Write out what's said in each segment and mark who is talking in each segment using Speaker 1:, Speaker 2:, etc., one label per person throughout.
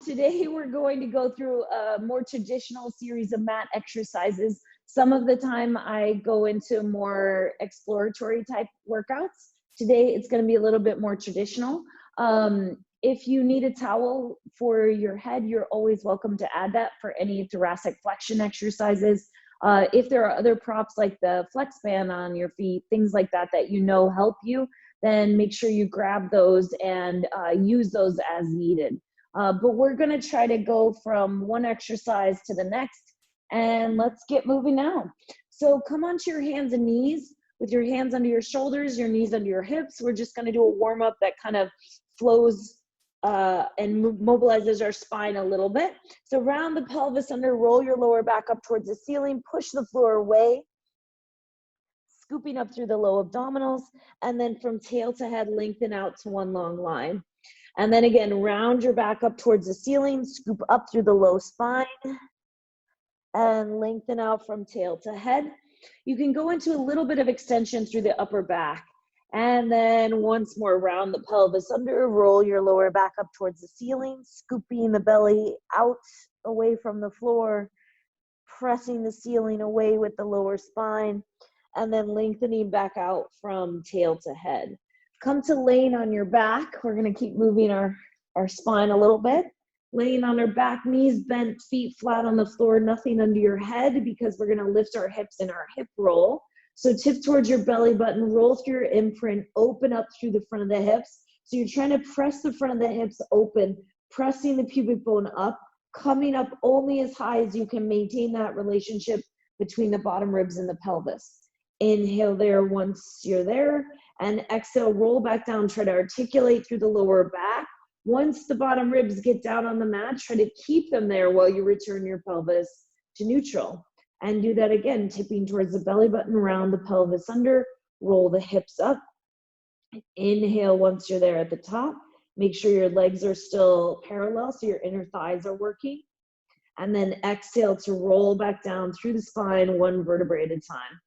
Speaker 1: Today we're going to go through a more traditional series of mat exercises. Some of the time I go into more exploratory type workouts. Today it's going to be a little bit more traditional. If you need a towel for your head, you're always welcome to add that for any thoracic flexion exercises. If there are other props like the flex band on your feet, things like that that you know help you, then make sure you grab those and use those as needed. But we're going to try to go from one exercise to the next, and let's get moving now. So come onto your hands and knees with your hands under your shoulders, your knees under your hips. We're just going to do a warm up that kind of flows and mobilizes our spine a little bit. So round the pelvis under, roll your lower back up towards the ceiling, push the floor away, scooping up through the low abdominals, and then from tail to head, lengthen out to one long line. And then again, round your back up towards the ceiling, scoop up through the low spine, and lengthen out from tail to head. You can go into a little bit of extension through the upper back. And then once more, round the pelvis under, roll your lower back up towards the ceiling, scooping the belly out away from the floor, pressing the ceiling away with the lower spine, and then lengthening back out from tail to head. Come to laying on your back. We're going to keep moving our spine a little bit. Laying on our back, knees bent, feet flat on the floor, nothing under your head, because we're going to lift our hips in our hip roll. So tip towards your belly button, roll through your imprint, open up through the front of the hips. So you're trying to press the front of the hips open, pressing the pubic bone up, coming up only as high as you can, maintain that relationship between the bottom ribs and the pelvis. Inhale there once you're there, and exhale, roll back down, try to articulate through the lower back. Once the bottom ribs get down on the mat, try to keep them there while you return your pelvis to neutral. And do that again, tipping towards the belly button, round the pelvis under, roll the hips up. Inhale once you're there at the top. Make sure your legs are still parallel so your inner thighs are working. And then exhale to roll back down through the spine, one vertebrae at a time.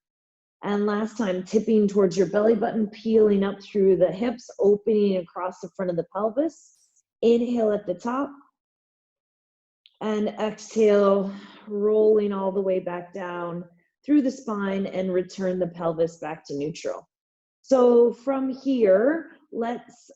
Speaker 1: And last time, tipping towards your belly button, peeling up through the hips, opening across the front of the pelvis. Inhale at the top. And exhale, rolling all the way back down through the spine and return the pelvis back to neutral. So from here, let's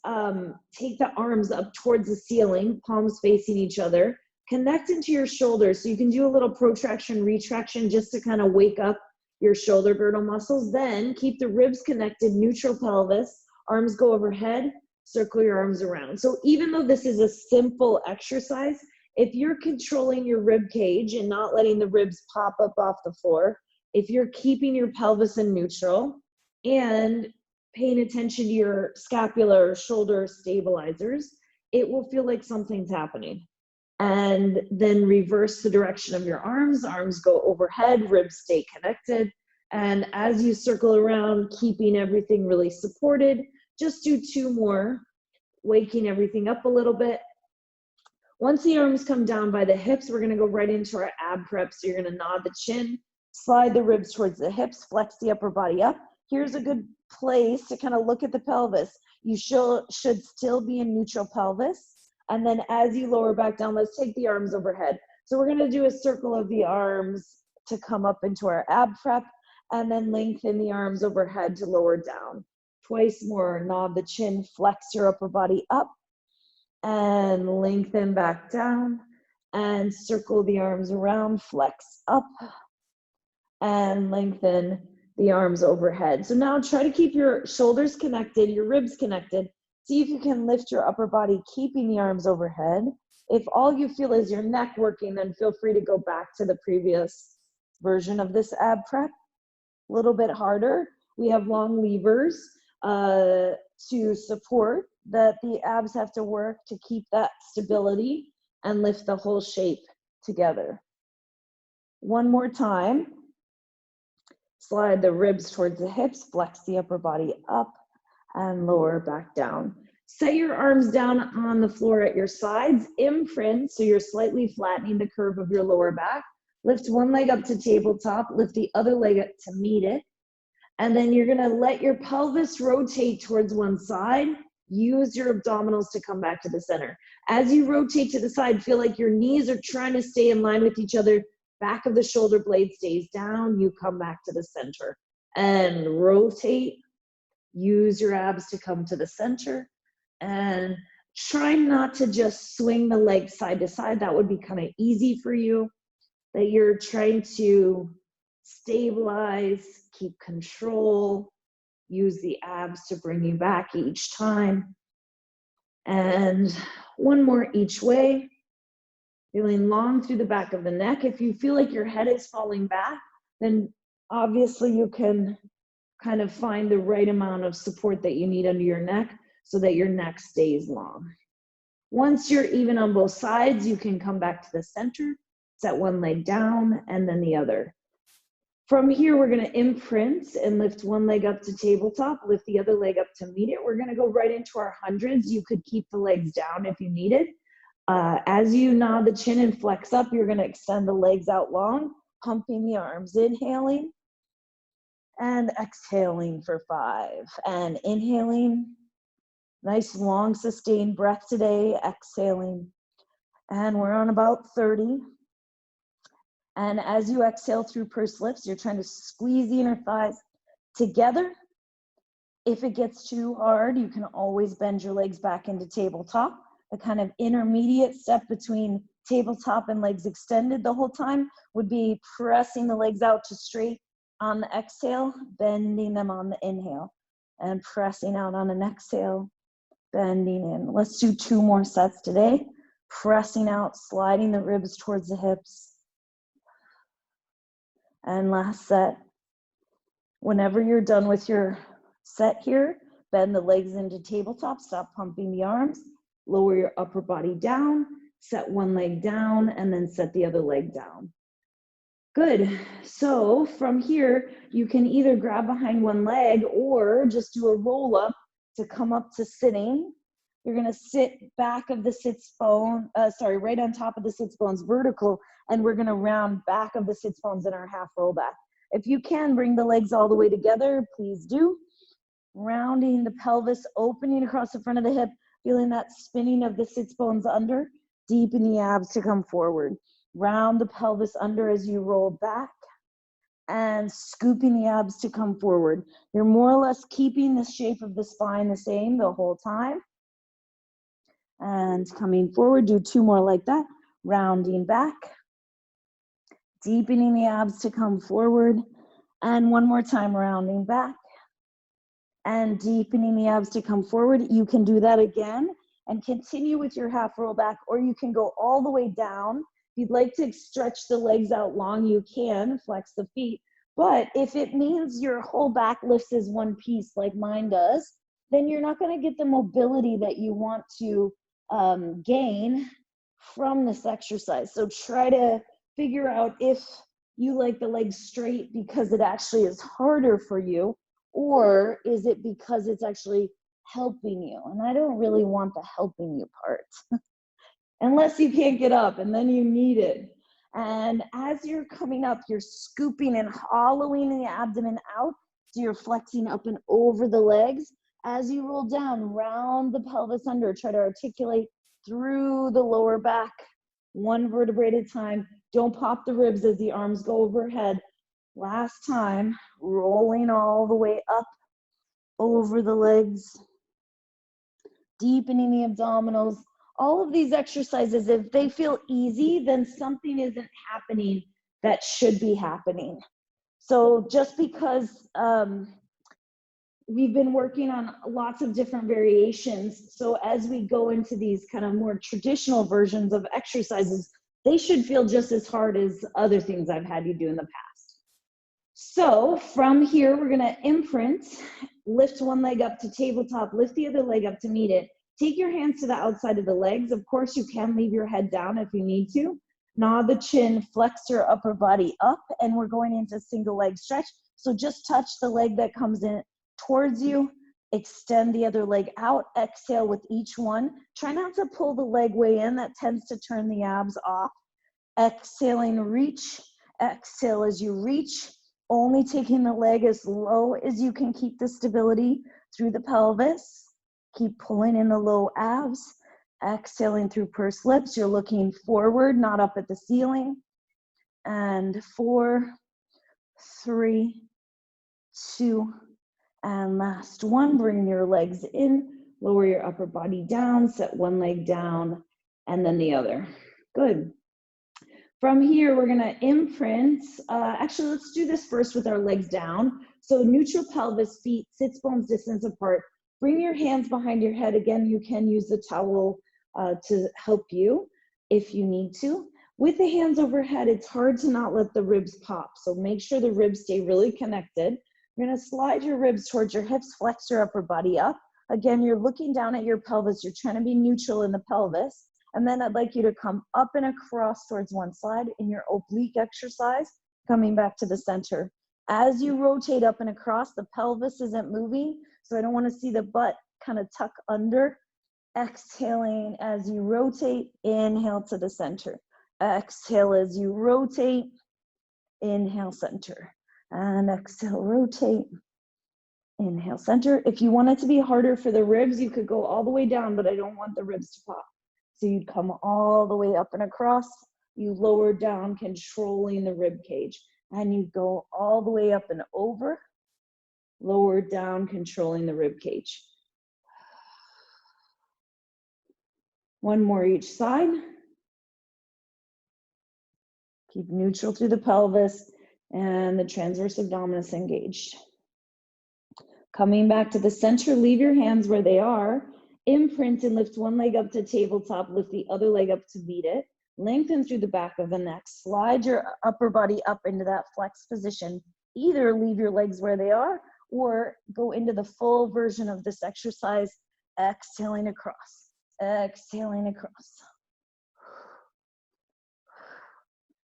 Speaker 1: take the arms up towards the ceiling, palms facing each other. Connect into your shoulders. So you can do a little protraction, retraction just to kind of wake up your shoulder girdle muscles. Then keep the ribs connected, neutral pelvis, arms go overhead, circle your arms around. So even though this is a simple exercise, if you're controlling your rib cage and not letting the ribs pop up off the floor, if you're keeping your pelvis in neutral and paying attention to your scapular or shoulder stabilizers, it will feel like something's happening. And then reverse the direction of your arms. Arms go overhead, ribs stay connected. And as you circle around, keeping everything really supported, just do two more, waking everything up a little bit. Once the arms come down by the hips, we're going to go right into our ab prep. So you're going to nod the chin, slide the ribs towards the hips, flex the upper body up. Here's a good place to kind of look at the pelvis. You should still be in neutral pelvis. And then as you lower back down, let's take the arms overhead. So we're going to do a circle of the arms to come up into our ab prep, and then lengthen the arms overhead to lower down. Twice more, nod the chin, flex your upper body up, and lengthen back down, and circle the arms around, flex up, and lengthen the arms overhead. So now try to keep your shoulders connected, your ribs connected. See if you can lift your upper body, keeping the arms overhead. If all you feel is your neck working, then feel free to go back to the previous version of this ab prep. A little bit harder. We have long levers to support that the abs have to work to keep that stability and lift the whole shape together. One more time. Slide the ribs towards the hips, flex the upper body up, and lower back down. Set your arms down on the floor at your sides, imprint, so you're slightly flattening the curve of your lower back. Lift one leg up to tabletop, lift the other leg up to meet it. And then you're gonna let your pelvis rotate towards one side use your abdominals to come back to the center. As you rotate to the side, feel like your knees are trying to stay in line with each other. Back of the shoulder blade stays down. You come back to the center and rotate. Use your abs to come to the center, and try not to just swing the legs side to side. That would be kind of easy for you. That you're trying to stabilize, keep control, use the abs to bring you back each time. And one more each way. Feeling long through the back of the neck. If you feel like your head is falling back, then obviously you can kind of find the right amount of support that you need under your neck so that your neck stays long. Once you're even on both sides, you can come back to the center, set one leg down and then the other. From here, we're gonna imprint and lift one leg up to tabletop, lift the other leg up to meet it. We're gonna go right into our hundreds. You could keep the legs down if you needed. As you nod the chin and flex up, you're gonna extend the legs out long, pumping the arms, inhaling and exhaling for 5. And inhaling, nice long sustained breath today, exhaling. And we're on about 30. And as you exhale through pursed lips, you're trying to squeeze the inner thighs together. If it gets too hard, you can always bend your legs back into tabletop. The kind of intermediate step between tabletop and legs extended the whole time would be pressing the legs out to straight on the exhale, bending them on the inhale, and pressing out on an exhale, bending in. Let's do 2 more sets today. Pressing out, sliding the ribs towards the hips. And last set. Whenever you're done with your set here, bend the legs into tabletop, stop pumping the arms, lower your upper body down, set one leg down, and then set the other leg down. Good. So from here, you can either grab behind one leg or just do a roll up to come up to sitting. You're gonna sit back of the sits bone, right on top of the sits bones vertical, and we're gonna round back of the sits bones in our half roll back. If you can, bring the legs all the way together, please do. Rounding the pelvis, opening across the front of the hip, feeling that spinning of the sits bones under, deepen the abs to come forward. Round the pelvis under as you roll back and scooping the abs to come forward. You're more or less keeping the shape of the spine the same the whole time. And coming forward, do 2 more like that. Rounding back, deepening the abs to come forward. And one more time, rounding back and deepening the abs to come forward. You can do that again and continue with your half roll back, or you can go all the way down. If you'd like to stretch the legs out long, you can flex the feet. But if it means your whole back lifts as one piece like mine does, then you're not going to get the mobility that you want to gain from this exercise. So try to figure out if you like the legs straight because it actually is harder for you, or is it because it's actually helping you? And I don't really want the helping you part. Unless you can't get up and then you need it. And as you're coming up, you're scooping and hollowing the abdomen out. So you're flexing up and over the legs. As you roll down, round the pelvis under. Try to articulate through the lower back, 1 vertebrae at a time. Don't pop the ribs as the arms go overhead. Last time, rolling all the way up over the legs. Deepening the abdominals. All of these exercises, if they feel easy, then something isn't happening that should be happening. So just because we've been working on lots of different variations, so as we go into these kind of more traditional versions of exercises, they should feel just as hard as other things I've had you do in the past. So from here, we're gonna imprint, lift one leg up to tabletop, lift the other leg up to meet it. Take your hands to the outside of the legs. Of course, you can leave your head down if you need to. Nod the chin, flex your upper body up, and we're going into single leg stretch. So just touch the leg that comes in towards you, extend the other leg out, exhale with each one. Try not to pull the leg way in, that tends to turn the abs off. Exhaling, reach, exhale as you reach, only taking the leg as low as you can keep the stability through the pelvis. Keep pulling in the low abs. Exhaling through pursed lips. You're looking forward, not up at the ceiling. And 4, 3, 2, and last one. Bring your legs in. Lower your upper body down. Set one leg down and then the other. Good. From here, we're gonna imprint. Actually, let's do this first with our legs down. So neutral pelvis, feet, sits bones distance apart. Bring your hands behind your head. Again, you can use the towel to help you if you need to. With the hands overhead, it's hard to not let the ribs pop. So make sure the ribs stay really connected. You're gonna slide your ribs towards your hips, flex your upper body up. Again, you're looking down at your pelvis. You're trying to be neutral in the pelvis. And then I'd like you to come up and across towards one side in your oblique exercise, coming back to the center. As you rotate up and across, the pelvis isn't moving, so I don't want to see the butt kind of tuck under. Exhaling as you rotate, inhale to the center. Exhale as you rotate, inhale center. And exhale, rotate, inhale center. If you want it to be harder for the ribs, you could go all the way down, but I don't want the ribs to pop. So you'd come all the way up and across, you lower down, controlling the rib cage. And you go all the way up and over, lower down, controlling the rib cage. One more each side. Keep neutral through the pelvis and the transverse abdominis engaged. Coming back to the center, leave your hands where they are. Imprint and lift one leg up to tabletop, lift the other leg up to meet it. Lengthen through the back of the neck. Slide your upper body up into that flex position. Either leave your legs where they are or go into the full version of this exercise, exhaling across, exhaling across.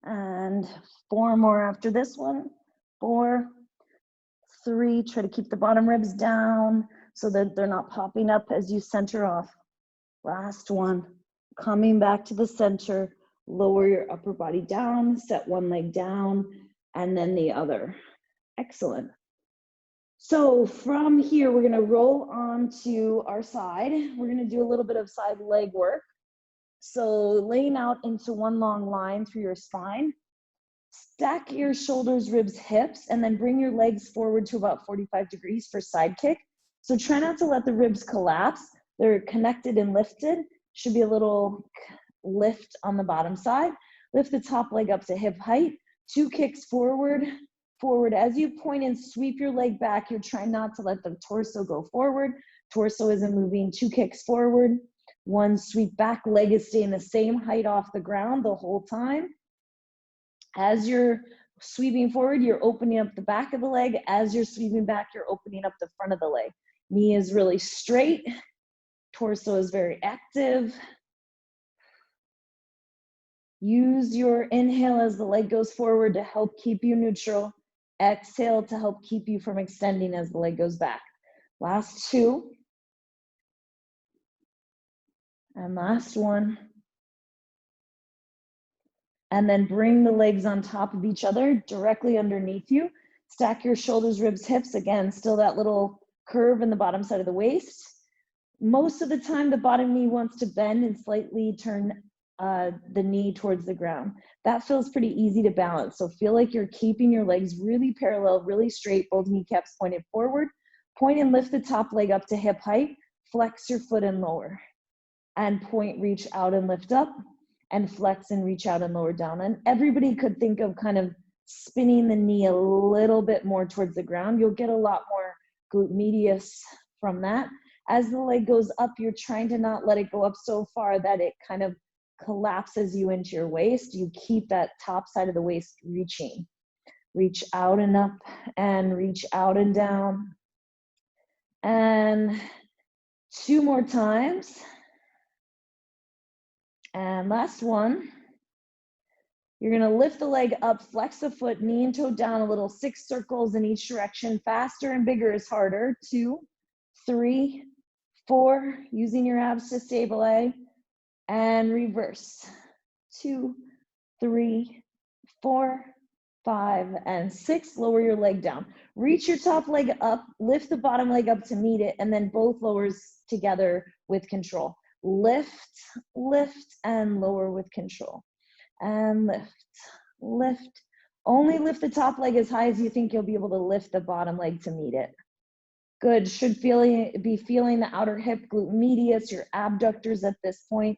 Speaker 1: And 4 more after this one. 4, 3, try to keep the bottom ribs down so that they're not popping up as you center off. Last one, coming back to the center, lower your upper body down, set one leg down, and then the other. Excellent. So from here, we're gonna roll onto our side. We're gonna do a little bit of side leg work. So laying out into one long line through your spine. Stack your shoulders, ribs, hips, and then bring your legs forward to about 45 degrees for side kick. So try not to let the ribs collapse. They're connected and lifted. Should be a little lift on the bottom side. Lift the top leg up to hip height. 2 kicks forward, forward. As you point and sweep your leg back, you're trying not to let the torso go forward. Torso isn't moving. 2 kicks forward. 1 sweep back. Leg is staying the same height off the ground the whole time. As you're sweeping forward, you're opening up the back of the leg. As you're sweeping back, you're opening up the front of the leg. Knee is really straight. Torso is very active. Use your inhale as the leg goes forward to help keep you neutral. Exhale to help keep you from extending as the leg goes back. Last 2. And last 1. And then bring the legs on top of each other, directly underneath you. Stack your shoulders, ribs, hips. Again, still that little curve in the bottom side of the waist. Most of the time, the bottom knee wants to bend and slightly turn the knee towards the ground. That feels pretty easy to balance. So feel like you're keeping your legs really parallel, really straight, both kneecaps pointed forward. Point and lift the top leg up to hip height. Flex your foot and lower. And point, reach out and lift up. And flex and reach out and lower down. And everybody could think of kind of spinning the knee a little bit more towards the ground. You'll get a lot more glute medius from that. As the leg goes up, you're trying to not let it go up so far that it kind of collapses you into your waist. You keep that top side of the waist reaching. Reach out and up and reach out and down. And 2 more times. And last one, you're gonna lift the leg up, flex the foot, knee and toe down a little, 6 circles in each direction. Faster and bigger is harder. 2, 3, 4, using your abs to stabilize, and reverse. 2, 3, 4, 5, and 6. Lower your leg down. Reach your top leg up, lift the bottom leg up to meet it, and then both lowers together with control. Lift, lift, and lower with control. And lift, lift. Only lift the top leg as high as you think you'll be able to lift the bottom leg to meet it. Good. Should be feeling the outer hip, glute medius, your abductors at this point.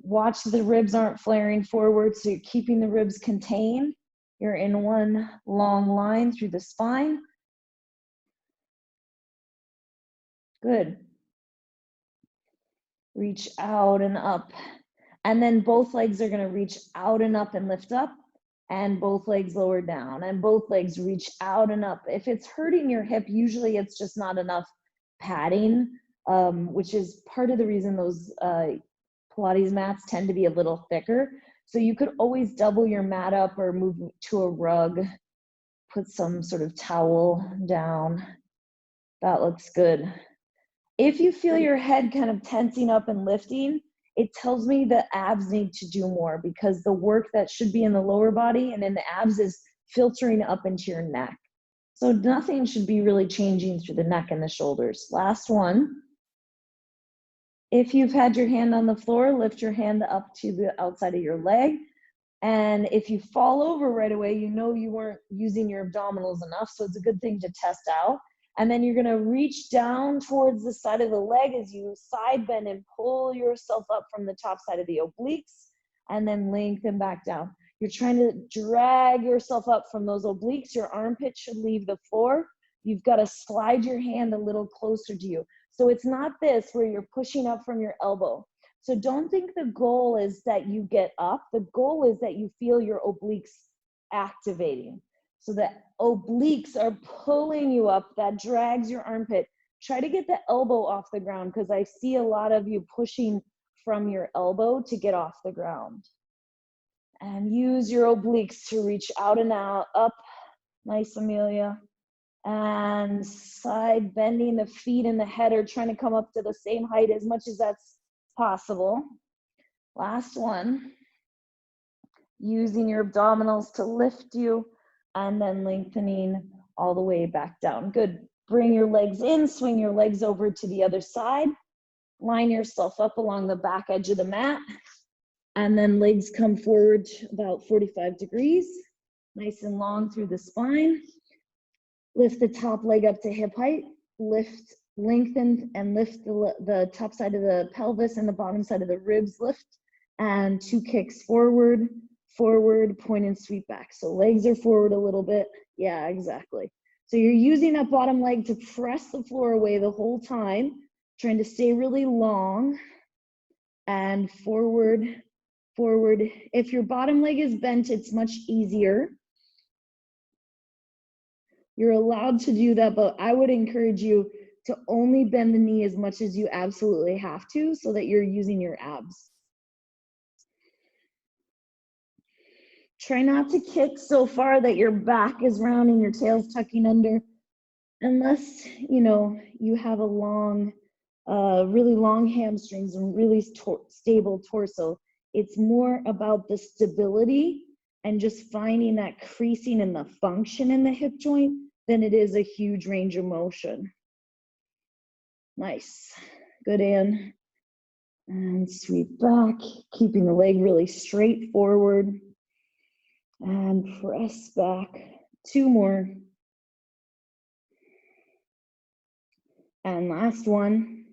Speaker 1: Watch the ribs aren't flaring forward, so you're keeping the ribs contained. You're in one long line through the spine. Good. Reach out and up. And then both legs are going to reach out and up and lift up, and both legs lower down, and both legs reach out and up. If it's hurting your hip, usually it's just not enough padding, which is part of the reason those Pilates mats tend to be a little thicker. So you could always double your mat up or move to a rug, put some sort of towel down. That looks good. If you feel your head kind of tensing up and lifting, it tells me the abs need to do more, because the work that should be in the lower body and in the abs is filtering up into your neck. So nothing should be really changing through the neck and the shoulders. Last one. If you've had your hand on the floor, lift your hand up to the outside of your leg. And if you fall over right away, you know you weren't using your abdominals enough, so it's a good thing to test out. And then you're gonna reach down towards the side of the leg as you side bend and pull yourself up from the top side of the obliques, and then lengthen back down. You're trying to drag yourself up from those obliques. Your armpit should leave the floor. You've got to slide your hand a little closer to you. So it's not this where you're pushing up from your elbow. So don't think the goal is that you get up. The goal is that you feel your obliques activating. So the obliques are pulling you up. That drags your armpit. Try to get the elbow off the ground, because I see a lot of you pushing from your elbow to get off the ground. And use your obliques to reach out and out, up. Nice, Amelia. And side bending the feet and the head are trying to come up to the same height as much as that's possible. Last one. Using your abdominals to lift you, and then lengthening all the way back down. Good. Bring your legs in, swing your legs over to the other side. Line yourself up along the back edge of the mat. And then legs come forward about 45 degrees. Nice and long through the spine. Lift the top leg up to hip height. Lift, lengthen, and lift the top side of the pelvis and the bottom side of the ribs. Lift. And 2 kicks forward, forward, point and sweep back. So legs are forward a little bit. Yeah, exactly. So you're using that bottom leg to press the floor away the whole time, trying to stay really long, and forward, forward. If your bottom leg is bent, it's much easier. You're allowed to do that, but I would encourage you to only bend the knee as much as you absolutely have to, so that you're using your abs. Try not to kick so far that your back is round and your tail's tucking under, unless you have a long, really long hamstrings and really stable torso. It's more about the stability and just finding that creasing and the function in the hip joint than it is a huge range of motion. Nice. Good, Ann. And sweep back, keeping the leg really straight forward. And press back. 2 more. And last one.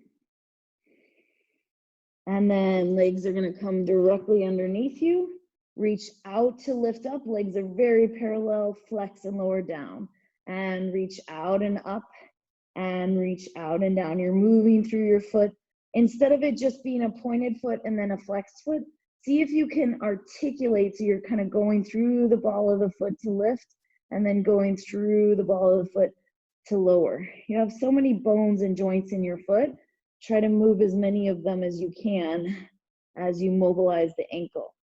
Speaker 1: And then legs are going to come directly underneath you. Reach out to lift up. Legs are very parallel. Flex and lower down. And reach out and up. And reach out and down. You're moving through your foot. Instead of it just being a pointed foot and then a flexed foot, see if you can articulate, so you're kind of going through the ball of the foot to lift, and then going through the ball of the foot to lower. You have so many bones and joints in your foot. Try to move as many of them as you can as you mobilize the ankle.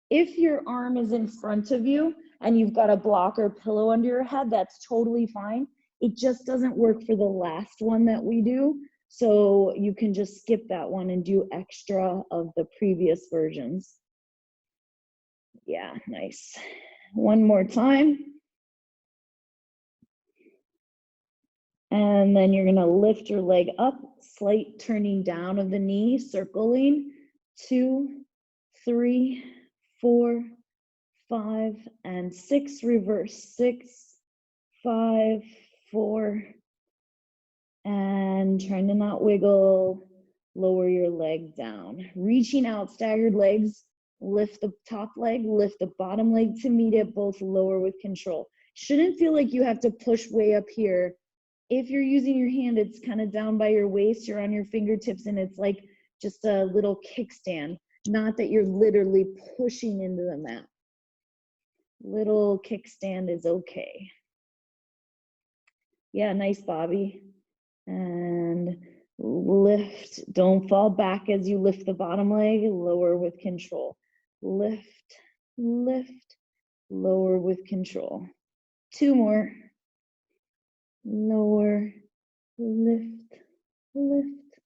Speaker 1: If your arm is in front of you and you've got a block or pillow under your head, that's totally fine. It just doesn't work for the last one that we do. So you can just skip that one and do extra of the previous versions. Yeah, nice. One more time. And then you're gonna lift your leg up, slight turning down of the knee, circling. 2, 3, 4, 5, and 6. Reverse. 6, 5, 4, and trying to not wiggle. Lower your leg down. Reaching out, staggered legs. Lift the top leg, lift the bottom leg to meet it, both lower with control. Shouldn't feel like you have to push way up here. If you're using your hand, it's kind of down by your waist, you're on your fingertips, and it's like just a little kickstand. Not that you're literally pushing into the mat. Little kickstand is okay. Yeah, nice, Bobby. And lift. Don't fall back as you lift the bottom leg. Lower with control. Lift, lift, lower with control. 2 more. Lower, lift, lift,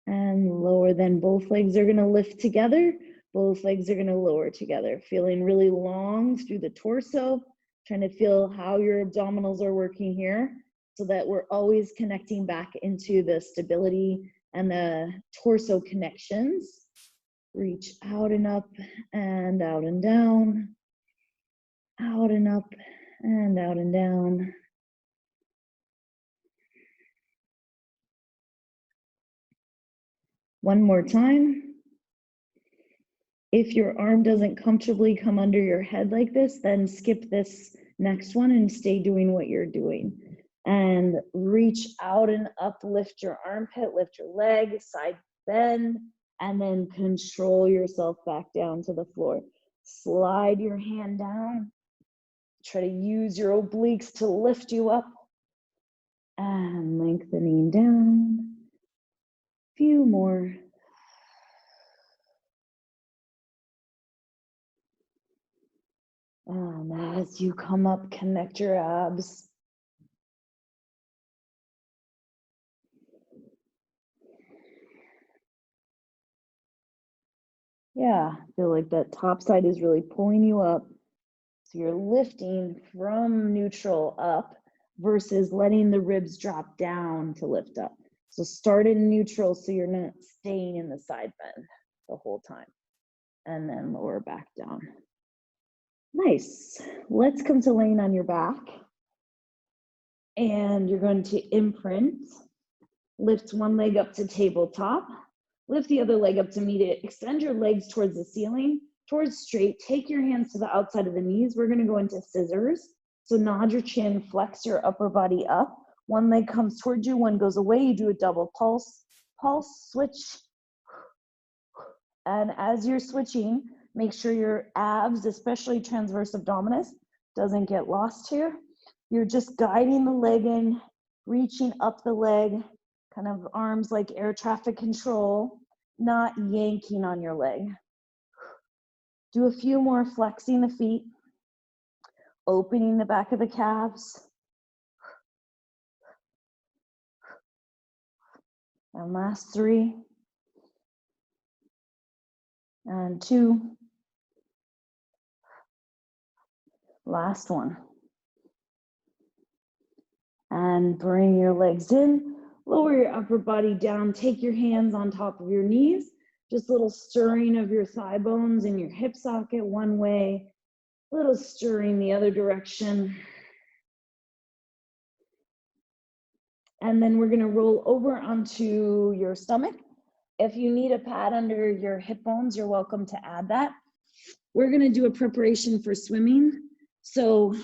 Speaker 1: and lower. Then both legs are gonna lift together. Both legs are gonna lower together. Feeling really long through the torso. Trying to feel how your abdominals are working here so that we're always connecting back into the stability and the torso connections. Reach out and up and out and down. Out and up and out and down. One more time. If your arm doesn't comfortably come under your head like this, then skip this next one and stay doing what you're doing. And reach out and up, lift your armpit, lift your leg, side bend, and then control yourself back down to the floor. Slide your hand down. Try to use your obliques to lift you up. And lengthening down. Few more. As you come up, connect your abs. Yeah, feel like that top side is really pulling you up. So you're lifting from neutral up versus letting the ribs drop down to lift up. So start in neutral so you're not staying in the side bend the whole time. And then lower back down. Nice. Let's come to laying on your back. And you're going to imprint. Lift one leg up to tabletop. Lift the other leg up to meet it. Extend your legs towards the ceiling, towards straight. Take your hands to the outside of the knees. We're going to go into scissors. So nod your chin, flex your upper body up. One leg comes towards you, one goes away. You do a double pulse. Pulse, switch. And as you're switching, make sure your abs, especially transverse abdominis, doesn't get lost here. You're just guiding the leg in, reaching up the leg, kind of arms like air traffic control, not yanking on your leg. Do a few more, flexing the feet, opening the back of the calves. And last 3. And 2. Last 1. And bring your legs in, lower your upper body down, take your hands on top of your knees, just a little stirring of your thigh bones in your hip socket one way, little stirring the other direction. And then we're gonna roll over onto your stomach. If you need a pad under your hip bones, you're welcome to add that. We're gonna do a preparation for swimming. So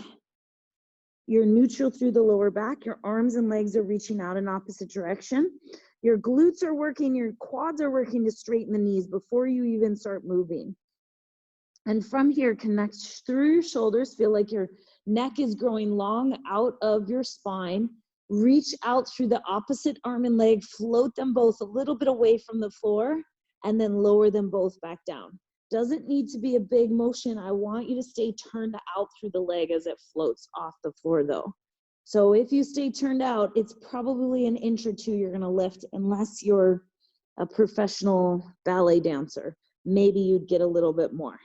Speaker 1: you're neutral through the lower back. Your arms and legs are reaching out in opposite direction. Your glutes are working, your quads are working to straighten the knees before you even start moving. And from here, connect through your shoulders. Feel like your neck is growing long out of your spine. Reach out through the opposite arm and leg, float them both a little bit away from the floor, and then lower them both back down. Doesn't need to be a big motion. I want you to stay turned out through the leg as it floats off the floor though. So if you stay turned out, it's probably an inch or 2 you're gonna lift unless you're a professional ballet dancer. Maybe you'd get a little bit more.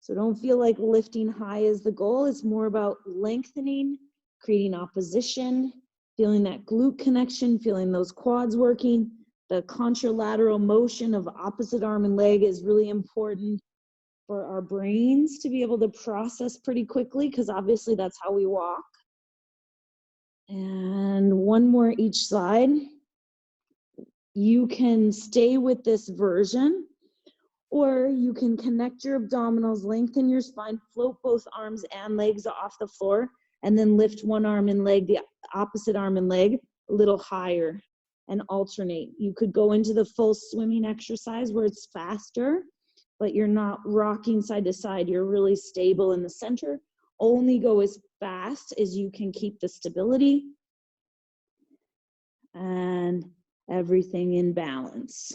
Speaker 1: So don't feel like lifting high is the goal. It's more about lengthening, creating opposition, feeling that glute connection, feeling those quads working. The contralateral motion of opposite arm and leg is really important for our brains to be able to process pretty quickly, because obviously that's how we walk. And one more each side. You can stay with this version, or you can connect your abdominals, lengthen your spine, float both arms and legs off the floor, and then lift one arm and leg, the opposite arm and leg, a little higher and alternate. You could go into the full swimming exercise where it's faster, but you're not rocking side to side. You're really stable in the center. Only go as fast as you can keep the stability and everything in balance.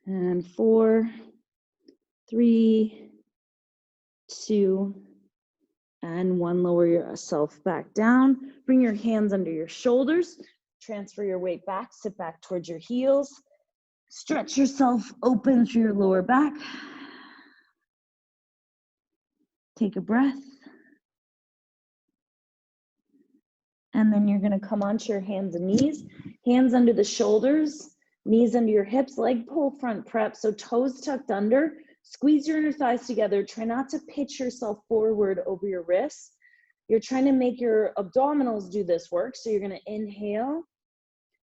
Speaker 1: And 4, 3, 2, and 1. Lower yourself back down. Bring your hands under your shoulders. Transfer your weight back. Sit back towards your heels. Stretch yourself open through your lower back. Take a breath. And then you're going to come onto your hands and knees. Hands under the shoulders, knees under your hips, leg pull front prep. So toes tucked under. Squeeze your inner thighs together. Try not to pitch yourself forward over your wrists. You're trying to make your abdominals do this work. So you're going to inhale.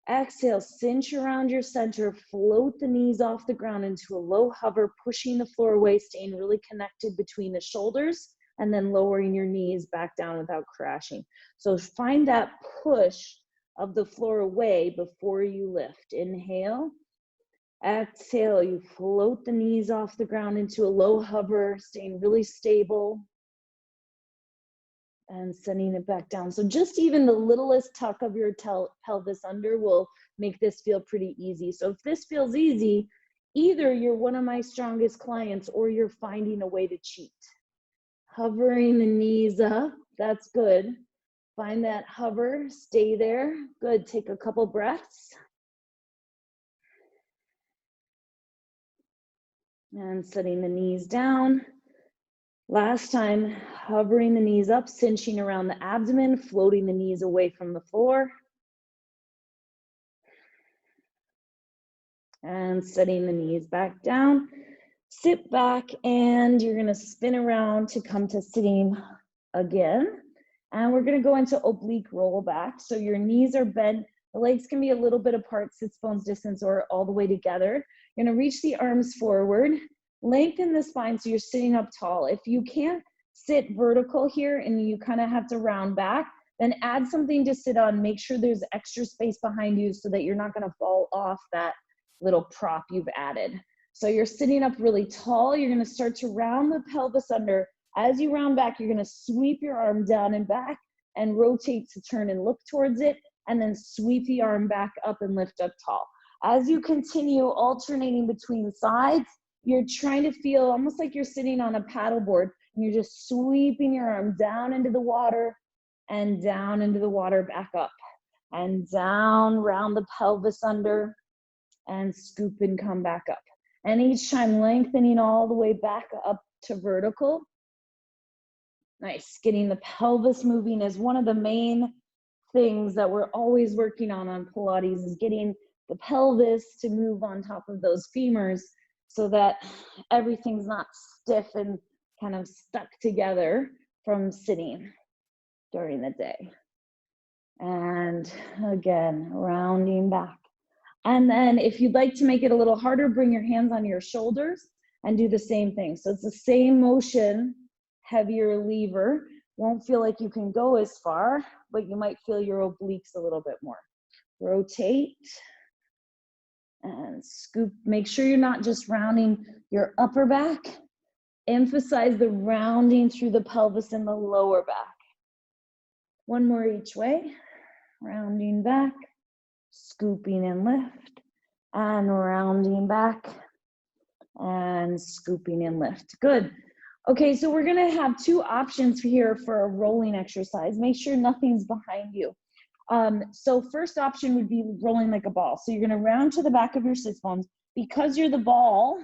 Speaker 1: Exhale, cinch around your center, float the knees off the ground into a low hover, pushing the floor away, staying really connected between the shoulders, and then lowering your knees back down without crashing. So find that push of the floor away before you lift. Inhale. Exhale, you float the knees off the ground into a low hover, staying really stable. And sending it back down. So just even the littlest tuck of your pelvis under will make this feel pretty easy. So if this feels easy, either you're one of my strongest clients or you're finding a way to cheat. Hovering the knees up, that's good. Find that hover, stay there. Good, take a couple breaths. And setting the knees down. Last time, hovering the knees up, cinching around the abdomen, floating the knees away from the floor. And setting the knees back down. Sit back and you're gonna spin around to come to sitting again. And we're gonna go into oblique roll back. So your knees are bent, the legs can be a little bit apart, sits bones distance or all the way together. You're gonna reach the arms forward. Lengthen the spine so you're sitting up tall. If you can't sit vertical here and you kind of have to round back, then add something to sit on. Make sure there's extra space behind you so that you're not going to fall off that little prop you've added. So you're sitting up really tall. You're going to start to round the pelvis under. As you round back, you're going to sweep your arm down and back and rotate to turn and look towards it, and then sweep the arm back up and lift up tall. As you continue alternating between sides, you're trying to feel almost like you're sitting on a paddleboard, and you're just sweeping your arm down into the water and down into the water, back up and down, round the pelvis under and scoop and come back up. And each time lengthening all the way back up to vertical. Nice, getting the pelvis moving is one of the main things that we're always working on Pilates, is getting the pelvis to move on top of those femurs, so that everything's not stiff and kind of stuck together from sitting during the day. And again, rounding back. And then if you'd like to make it a little harder, bring your hands on your shoulders and do the same thing. So it's the same motion, heavier lever. Won't feel like you can go as far, but you might feel your obliques a little bit more. Rotate. And scoop. Make sure you're not just rounding your upper back. Emphasize the rounding through the pelvis and the lower back. One more each way. Rounding back, scooping and lift, and rounding back, and scooping and lift. Good. Okay, so we're gonna have two options here for a rolling exercise. Make sure nothing's behind you. So first option would be rolling like a ball. So you're gonna round to the back of your sits bones. Because you're the ball,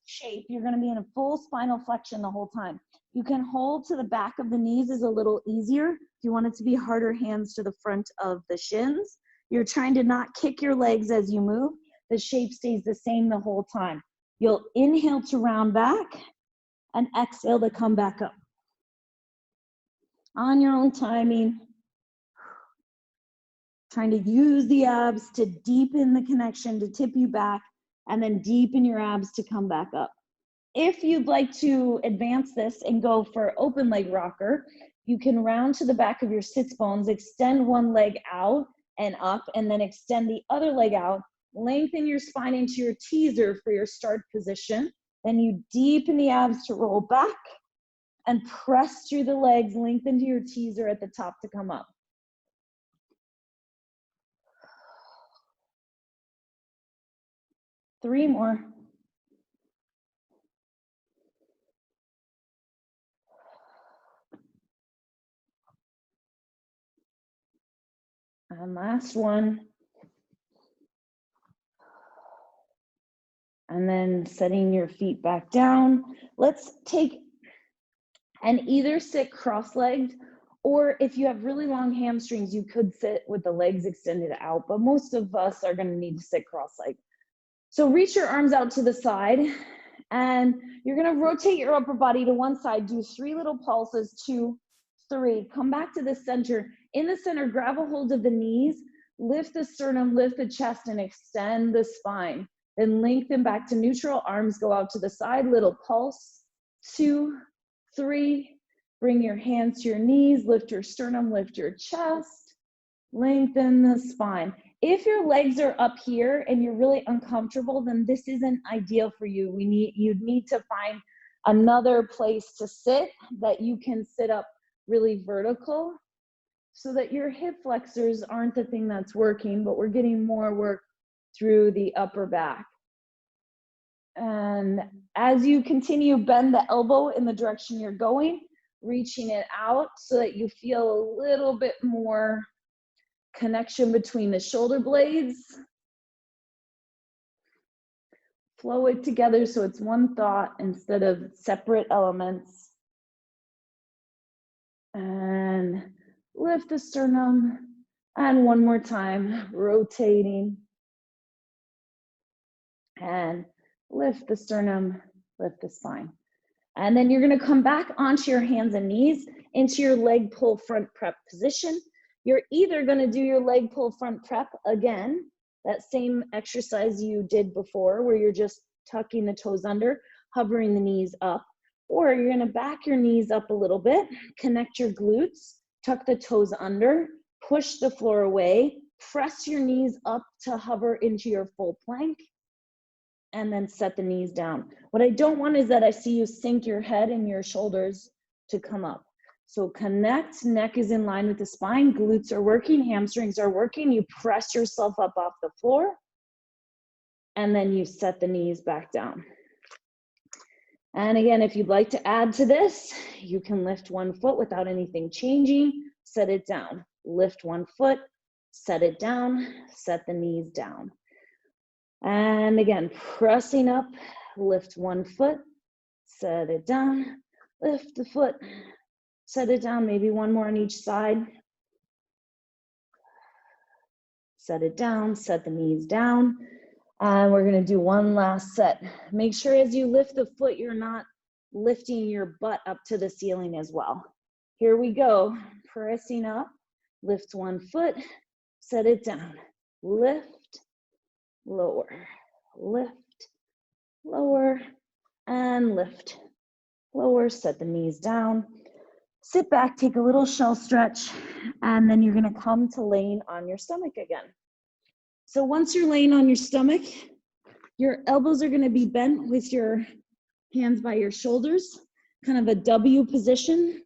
Speaker 1: shape, you're going to be in a full spinal flexion the whole time. You can hold to the back of the knees is a little easier. If you want it to be harder, hands to the front of the shins. You're trying to not kick your legs as you move. The shape stays the same the whole time. You'll inhale to round back and exhale to come back up. On your own timing, trying to use the abs to deepen the connection, to tip you back, and then deepen your abs to come back up. If you'd like to advance this and go for open leg rocker, you can round to the back of your sits bones, extend one leg out and up, and then extend the other leg out. Lengthen your spine into your teaser for your start position. Then you deepen the abs to roll back and press through the legs, lengthen to your teaser at the top to come up. Three more. And last one. And then setting your feet back down. Let's take and either sit cross-legged, or if you have really long hamstrings, you could sit with the legs extended out, but most of us are gonna need to sit cross-legged. So reach your arms out to the side, and you're gonna rotate your upper body to one side, do 3 little pulses, 2, 3, come back to the center. In the center, grab a hold of the knees, lift the sternum, lift the chest, and extend the spine. Then lengthen back to neutral, arms go out to the side, little pulse, 2, 3, bring your hands to your knees, lift your sternum, lift your chest, lengthen the spine. If your legs are up here and you're really uncomfortable, then this isn't ideal for you. You'd need to find another place to sit that you can sit up really vertical so that your hip flexors aren't the thing that's working, but we're getting more work through the upper back. And as you continue, bend the elbow in the direction you're going, reaching it out so that you feel a little bit more connection between the shoulder blades. Flow it together so it's one thought instead of separate elements. And lift the sternum. And one more time, rotating. And lift the sternum, lift the spine. And then you're gonna come back onto your hands and knees into your leg pull front prep position. You're either gonna do your leg pull front prep again, that same exercise you did before where you're just tucking the toes under, hovering the knees up, or you're gonna back your knees up a little bit, connect your glutes, tuck the toes under, push the floor away, press your knees up to hover into your full plank, and then set the knees down. What I don't want is that I see you sink your head and your shoulders to come up. So connect, neck is in line with the spine, glutes are working, hamstrings are working, you press yourself up off the floor, and then you set the knees back down. And again, if you'd like to add to this, you can lift one foot without anything changing, set it down. Lift one foot, set it down, set the knees down. And again, pressing up, lift one foot, set it down, lift the foot, set it down, maybe one more on each side. Set it down, set the knees down. And we're gonna do one last set. Make sure as you lift the foot, you're not lifting your butt up to the ceiling as well. Here we go, pressing up, lift one foot, set it down, lift, lower, lift, lower, and lift, lower, set the knees down. Sit back, take a little shell stretch, and then you're gonna come to laying on your stomach again. So once you're laying on your stomach, your elbows are gonna be bent with your hands by your shoulders, kind of a W position.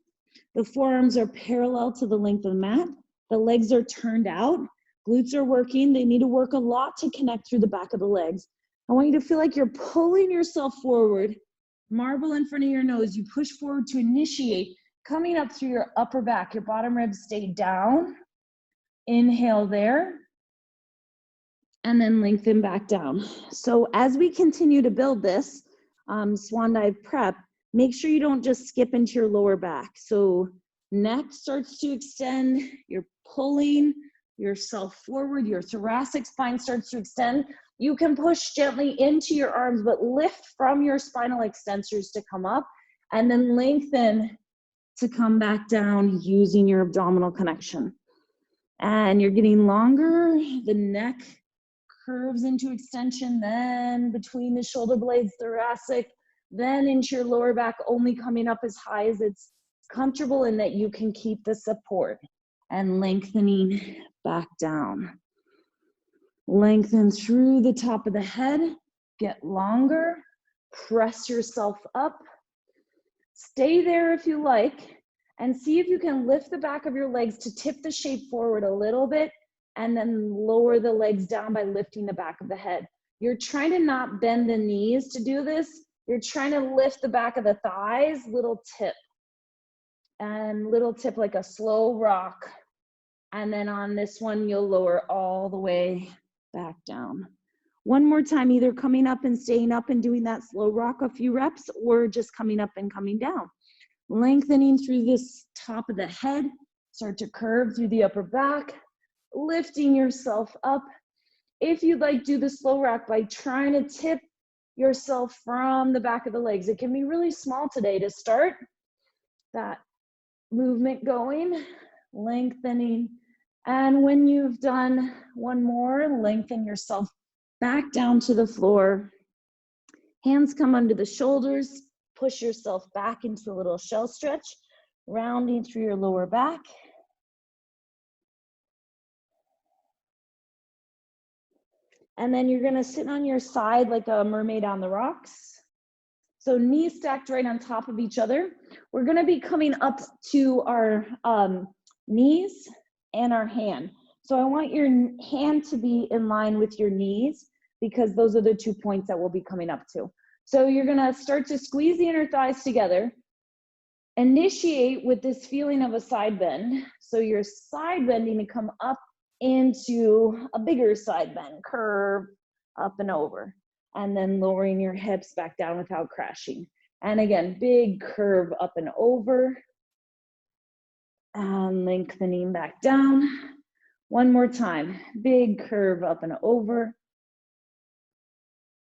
Speaker 1: The forearms are parallel to the length of the mat. The legs are turned out. Glutes are working. They need to work a lot to connect through the back of the legs. I want you to feel like you're pulling yourself forward. Marble in front of your nose. You push forward to initiate, coming up through your upper back. Your bottom ribs stay down. Inhale there. And then lengthen back down. So as we continue to build this, swan dive prep, make sure you don't just skip into your lower back. So neck starts to extend, you're pulling yourself forward, your thoracic spine starts to extend. You can push gently into your arms, but lift from your spinal extensors to come up, and then lengthen to come back down using your abdominal connection. And you're getting longer, the neck curves into extension, then between the shoulder blades, thoracic, then into your lower back, only coming up as high as it's comfortable and that you can keep the support, and lengthening back down. Lengthen through the top of the head, get longer, press yourself up. Stay there if you like, and see if you can lift the back of your legs to tip the shape forward a little bit, and then lower the legs down by lifting the back of the head. You're trying to not bend the knees to do this. You're trying to lift the back of the thighs, little tip. And little tip like a slow rock. And then on this one, you'll lower all the way back down. One more time, either coming up and staying up and doing that slow rock a few reps, or just coming up and coming down. Lengthening through this top of the head, start to curve through the upper back, lifting yourself up. If you'd like, do the slow rock by trying to tip yourself from the back of the legs. It can be really small today to start that movement going, lengthening. And when you've done one more, lengthen yourself back down to the floor. Hands come under the shoulders, push yourself back into a little shell stretch, rounding through your lower back. And then you're gonna sit on your side like a mermaid on the rocks. So knees stacked right on top of each other. We're gonna be coming up to our knees and our hand. So I want your hand to be in line with your knees, because those are the 2 points that we'll be coming up to. So you're gonna start to squeeze the inner thighs together. Initiate with this feeling of a side bend. So you're side bending to come up into a bigger side bend, curve up and over, and then lowering your hips back down without crashing. And again, big curve up and over, and lengthening back down. One more time, big curve up and over,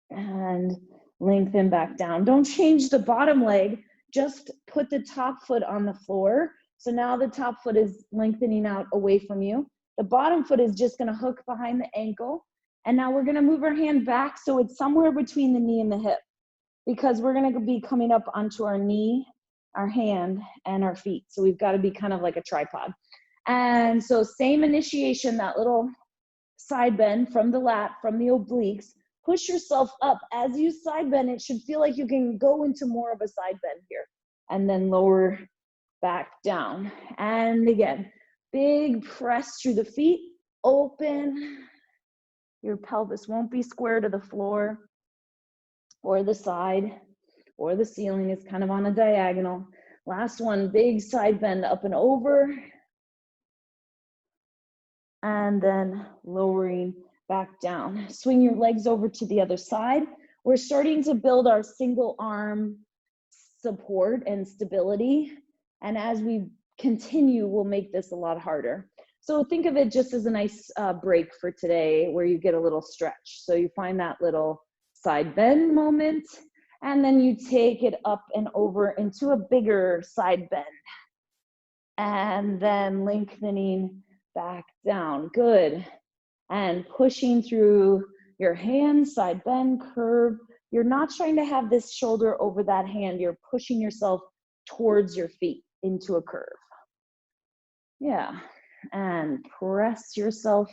Speaker 1: and lengthen back down. Don't change the bottom leg, just put the top foot on the floor. So now the top foot is lengthening out away from you. The bottom foot is just gonna hook behind the ankle. And now we're gonna move our hand back so it's somewhere between the knee and the hip, because we're gonna be coming up onto our knee, our hand, and our feet. So we've gotta be kind of like a tripod. And so same initiation, that little side bend from the lat, from the obliques. Push yourself up. As you side bend, it should feel like you can go into more of a side bend here. And then lower back down. And again, big press through the feet, open. Your pelvis won't be square to the floor or the side or the ceiling. It's kind of on a diagonal. Last one, big side bend up and over. And then lowering back down. Swing your legs over to the other side. We're starting to build our single arm support and stability. And as we continue, we'll make this a lot harder. So think of it just as a nice break for today, where you get a little stretch. So you find that little side bend moment, and then you take it up and over into a bigger side bend. And then lengthening back down. Good. And pushing through your hands, side bend, curve. You're not trying to have this shoulder over that hand. You're pushing yourself towards your feet into a curve. Yeah. And press yourself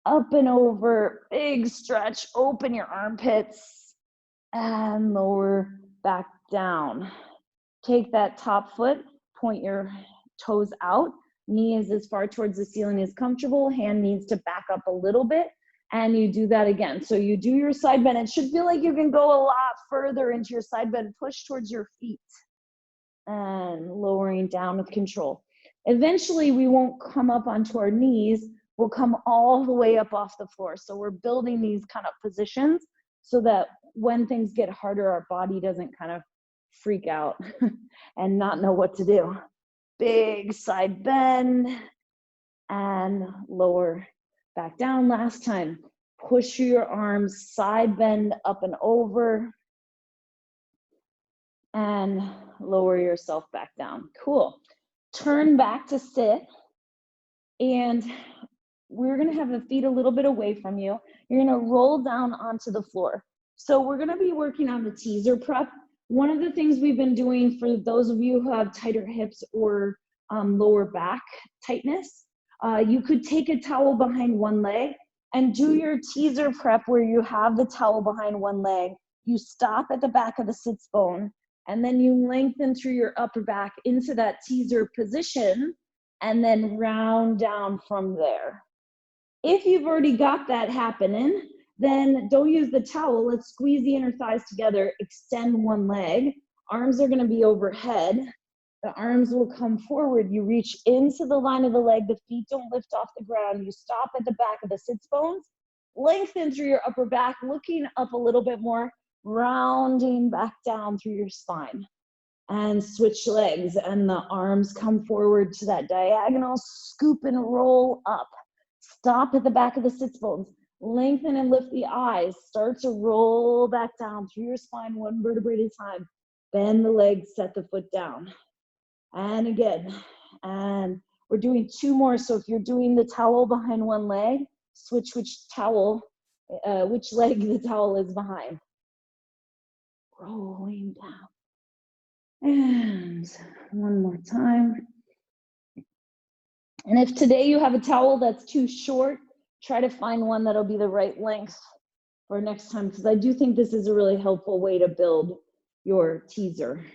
Speaker 1: up and over. Big stretch. Open your armpits. And lower back down. Take that top foot. Point your toes out. Knee is as far towards the ceiling as comfortable. Hand needs to back up a little bit. And you do that again. So you do your side bend. It should feel like you can go a lot further into your side bend. Push towards your feet. And lowering down with control. Eventually, we won't come up onto our knees. We'll come all the way up off the floor. So we're building these kind of positions so that when things get harder, our body doesn't kind of freak out and not know what to do. Big side bend and lower back down. Last time, push your arms, side bend up and over, and lower yourself back down. Cool. Turn back to sit, and we're gonna have the feet a little bit away from you. You're gonna roll down onto the floor. So we're gonna be working on the teaser prep. One of the things we've been doing for those of you who have tighter hips or lower back tightness, you could take a towel behind one leg and do your teaser prep where you have the towel behind one leg. You stop at the back of the sits bone, and then you lengthen through your upper back into that teaser position, and then round down from there. If you've already got that happening, then don't use the towel. Let's squeeze the inner thighs together, extend one leg. Arms are gonna be overhead. The arms will come forward. You reach into the line of the leg. The feet don't lift off the ground. You stop at the back of the sits bones. Lengthen through your upper back, looking up a little bit more, rounding back down through your spine. And switch legs, and the arms come forward to that diagonal, scoop and roll up. Stop at the back of the sits bones. Lengthen and lift the eyes. Start to roll back down through your spine, one vertebrae at a time. Bend the legs, set the foot down. And again, and we're doing two more. So if you're doing the towel behind one leg, switch which leg the towel is behind. Rolling down. And one more time. And if today you have a towel that's too short, try to find one that'll be the right length for next time, because I do think this is a really helpful way to build your teaser.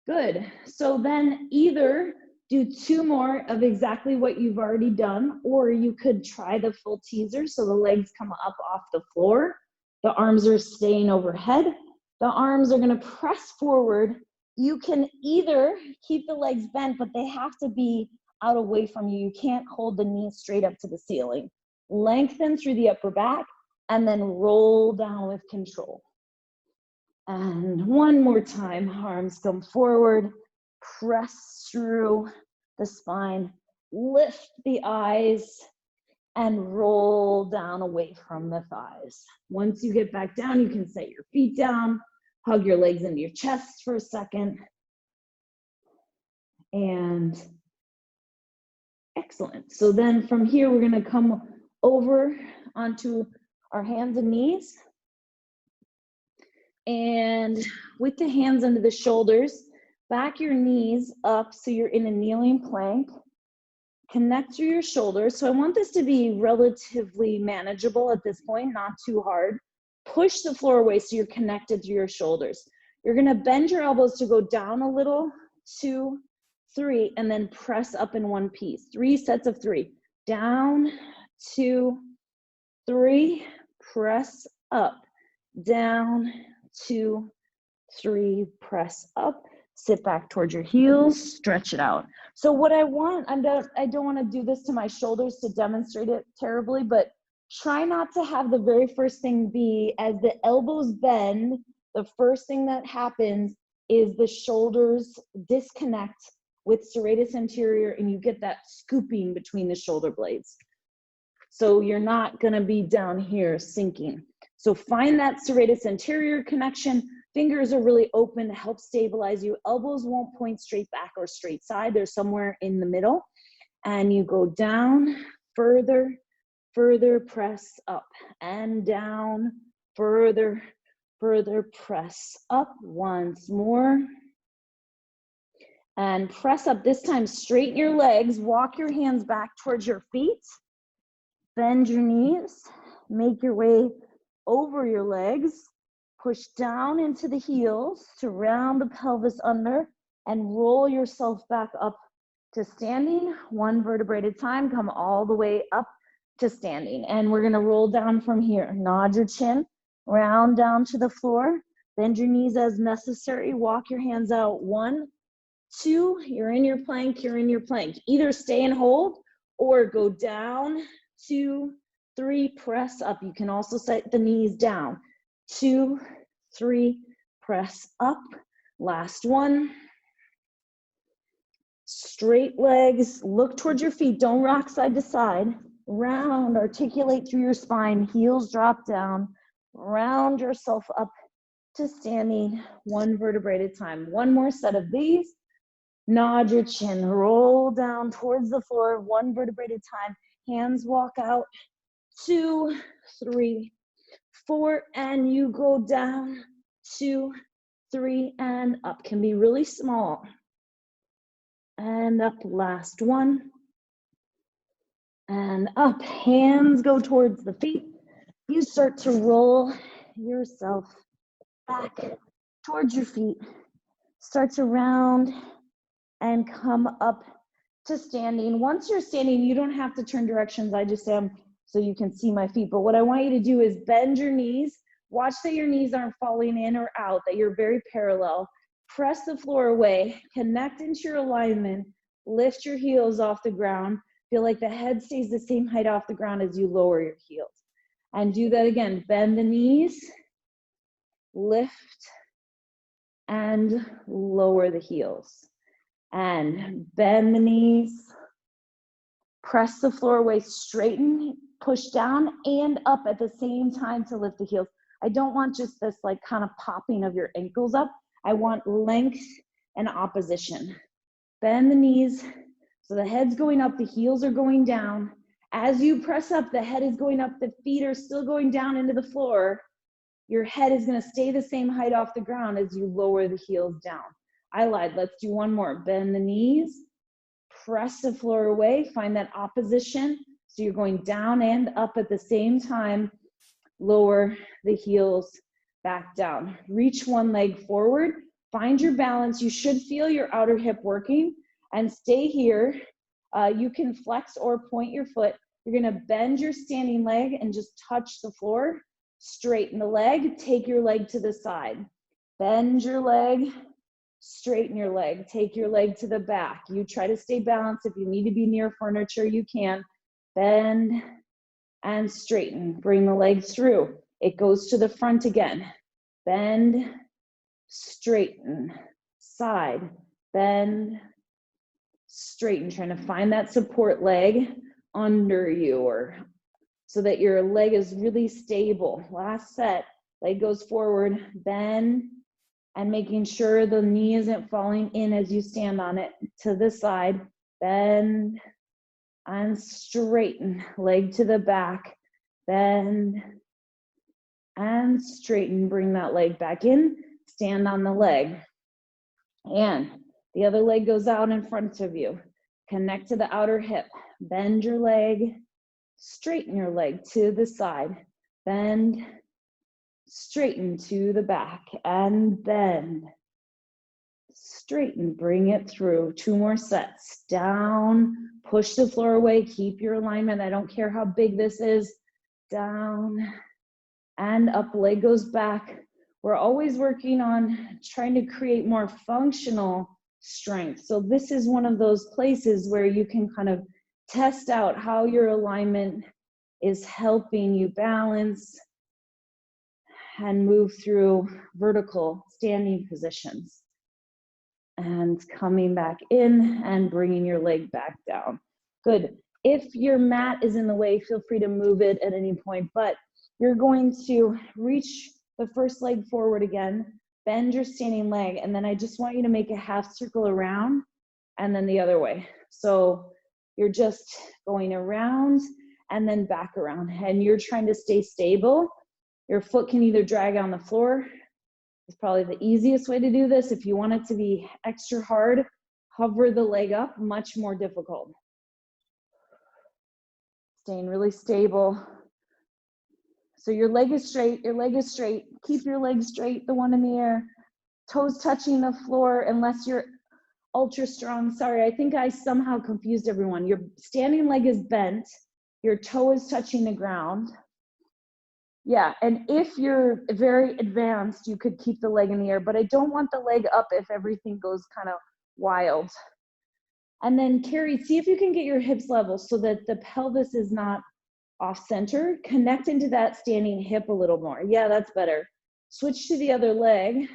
Speaker 1: Good. So then either do two more of exactly what you've already done, or you could try the full teaser so the legs come up off the floor. The arms are staying overhead. The arms are going to press forward. You can either keep the legs bent, but they have to be out away from you. You can't hold the knees straight up to the ceiling. Lengthen through the upper back and then roll down with control. And one more time, arms come forward, press through the spine, lift the eyes, and roll down away from the thighs. Once you get back down, you can set your feet down, hug your legs into your chest for a second. And excellent. So then from here, we're gonna come over onto our hands and knees. And with the hands under the shoulders, back your knees up so you're in a kneeling plank. Connect through your shoulders. So I want this to be relatively manageable at this point, not too hard. Push the floor away so you're connected through your shoulders. You're gonna bend your elbows to go down a little, 2, 3, and then press up in one piece. 3 sets of 3. Down, 2, 3, press up. Down, 2, 3, press up. Sit back towards your heels, stretch it out. So what I want, I don't want to do this to my shoulders to demonstrate it terribly, but try not to have the very first thing be as the elbows bend, the first thing that happens is the shoulders disconnect with serratus anterior and you get that scooping between the shoulder blades. So you're not going to be down here sinking. So find that serratus anterior connection. Fingers are really open to help stabilize you. Elbows won't point straight back or straight side. They're somewhere in the middle. And you go down, further, further, press up and down, further, further, press up once more. And press up. This time, straighten your legs. Walk your hands back towards your feet. Bend your knees. Make your way over your legs. Push down into the heels to round the pelvis under and roll yourself back up to standing. One vertebrae at a time. Come all the way up to standing. And we're going to roll down from here. Nod your chin. Round down to the floor. Bend your knees as necessary. Walk your hands out. 1, 2. You're in your plank. You're in your plank. Either stay and hold or go down, 2, 3, press up. You can also set the knees down. 2, 3, press up. Last one. Straight legs, look towards your feet, don't rock side to side. Round, articulate through your spine, heels drop down. Round yourself up to standing, 1 vertebrae at a time. 1 more set of these. Nod your chin, roll down towards the floor, 1 vertebrae at a time. Hands walk out, 2, 3, 4, and you go down, 2, 3, and up. Can be really small. And up, last one. And up, hands go towards the feet. You start to roll yourself back towards your feet. Start to round and come up to standing. Once you're standing, you don't have to turn directions. I just am so you can see my feet. But what I want you to do is bend your knees. Watch that your knees aren't falling in or out, that you're very parallel. Press the floor away, connect into your alignment, lift your heels off the ground. Feel like the head stays the same height off the ground as you lower your heels. And do that again. Bend the knees, lift, and lower the heels. And bend the knees, press the floor away, straighten, push down and up at the same time to lift the heels. I don't want just this like kind of popping of your ankles up. I want length and opposition. Bend the knees, so the head's going up, the heels are going down. As you press up, the head is going up, the feet are still going down into the floor. Your head is gonna stay the same height off the ground as you lower the heels down. I lied, let's do one more. Bend the knees, press the floor away, find that opposition. So you're going down and up at the same time. Lower the heels back down. Reach one leg forward, find your balance. You should feel your outer hip working and stay here. You can flex or point your foot. You're gonna bend your standing leg and just touch the floor. Straighten the leg, take your leg to the side. Bend your leg, straighten your leg, take your leg to the back. You try to stay balanced. If you need to be near furniture, you can. Bend and straighten, bring the legs through. It goes to the front again. Bend, straighten, side, bend, straighten, trying to find that support leg under you or so that your leg is really stable. Last set, leg goes forward, bend, and making sure the knee isn't falling in as you stand on it. To the side, bend and straighten, leg to the back, bend and straighten, bring that leg back in, stand on the leg. And the other leg goes out in front of you. Connect to the outer hip, bend your leg, straighten your leg to the side, bend, straighten to the back, and bend, straighten, bring it through. 2 more sets. Down, push the floor away, keep your alignment. I don't care how big this is. Down and up, leg goes back. We're always working on trying to create more functional strength. So this is one of those places where you can kind of test out how your alignment is helping you balance and move through vertical standing positions. And coming back in and bringing your leg back down. Good. If your mat is in the way, feel free to move it at any point, but you're going to reach the first leg forward again, bend your standing leg, and then I just want you to make a half circle around and then the other way. So you're just going around and then back around, and you're trying to stay stable. Your foot can either drag on the floor. It's probably the easiest way to do this. If you want it to be extra hard, hover the leg up, much more difficult. Staying really stable. So your leg is straight, your leg is straight. Keep your leg straight, the one in the air. Toes touching the floor unless you're ultra strong. Sorry, I think I somehow confused everyone. Your standing leg is bent. Your toe is touching the ground. Yeah, and if you're very advanced, you could keep the leg in the air, but I don't want the leg up if everything goes kind of wild. And then carry, see if you can get your hips level so that the pelvis is not off center. Connect into that standing hip a little more. Yeah, that's better. Switch to the other leg.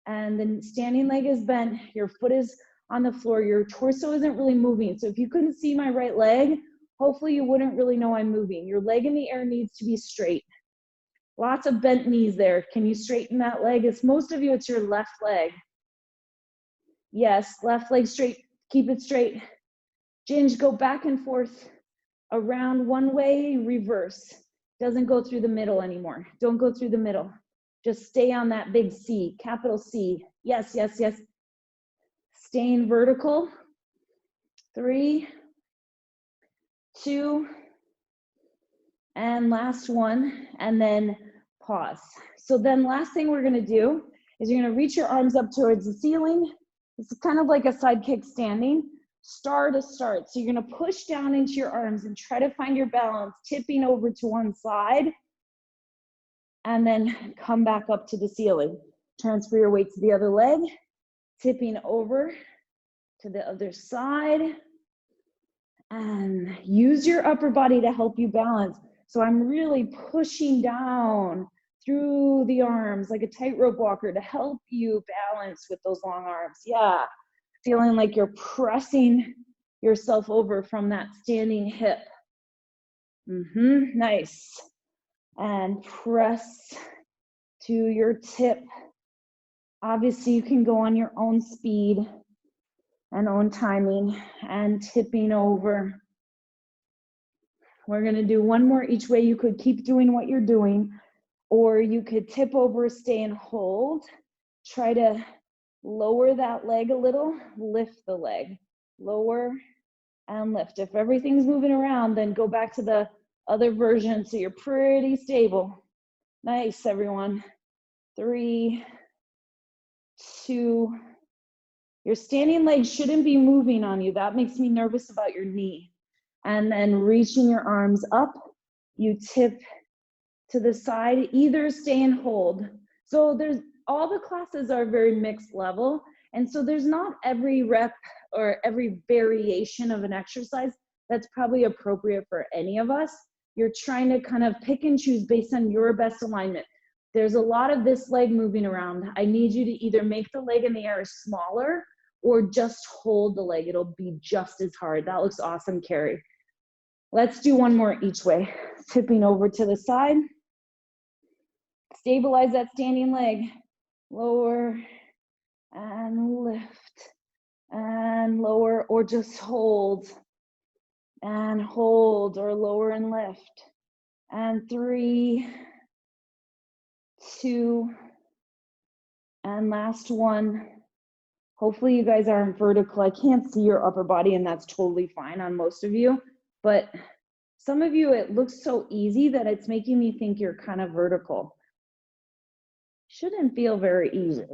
Speaker 1: And the standing leg is bent. Your foot is on the floor. Your torso isn't really moving. So if you couldn't see my right leg, hopefully you wouldn't really know I'm moving. Your leg in the air needs to be straight. Lots of bent knees there. Can you straighten that leg? It's most of you, it's your left leg. Yes, left leg straight. Keep it straight. Ginge, go back and forth around one way, reverse. Doesn't go through the middle anymore. Don't go through the middle. Just stay on that big C, capital C. Yes, yes, yes. Staying vertical. 3, 2, and last one, and then pause. So then last thing we're gonna do is you're gonna reach your arms up towards the ceiling. This is kind of like a side kick standing, star to start. So you're gonna push down into your arms and try to find your balance, tipping over to one side, and then come back up to the ceiling. Transfer your weight to the other leg, tipping over to the other side, and use your upper body to help you balance. So I'm really pushing down through the arms like a tightrope walker to help you balance with those long arms. Yeah, feeling like you're pressing yourself over from that standing hip. Nice. And press to your tip. Obviously, you can go on your own speed and own timing and tipping over. We're gonna do one more each way. You could keep doing what you're doing, or you could tip over, stay and hold. Try to lower that leg a little, lift the leg, lower and lift. If everything's moving around, then go back to the other version so you're pretty stable. Nice, everyone. 3, 2, your standing leg shouldn't be moving on you. That makes me nervous about your knee. And then reaching your arms up, you tip to the side, either stay and hold. So there's, all the classes are very mixed level. And so there's not every rep or every variation of an exercise that's probably appropriate for any of us. You're trying to kind of pick and choose based on your best alignment. There's a lot of this leg moving around. I need you to either make the leg in the air smaller or just hold the leg. It'll be just as hard. That looks awesome, Carrie. Let's do one more each way. Tipping over to the side. Stabilize that standing leg. Lower and lift and lower, or just hold and hold, or lower and lift. And 3, 2, and last one. Hopefully you guys aren't vertical. I can't see your upper body, and that's totally fine on most of you. But some of you, it looks so easy that it's making me think you're kind of vertical. Shouldn't feel very easy.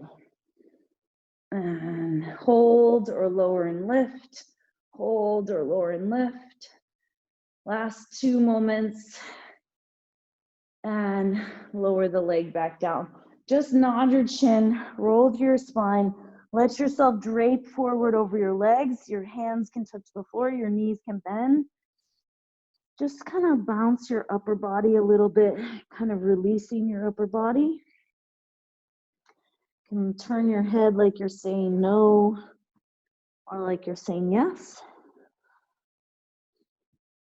Speaker 1: And hold or lower and lift. Hold or lower and lift. Last 2 moments. And lower the leg back down. Just nod your chin, roll through your spine. Let yourself drape forward over your legs. Your hands can touch the floor, your knees can bend. Just kind of bounce your upper body a little bit, kind of releasing your upper body. You can turn your head like you're saying no, or like you're saying yes.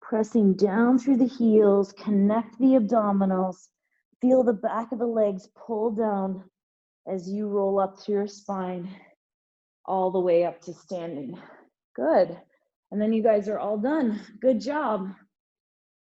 Speaker 1: Pressing down through the heels, connect the abdominals. Feel the back of the legs pull down as you roll up through your spine, all the way up to standing. Good. And then you guys are all done. Good job.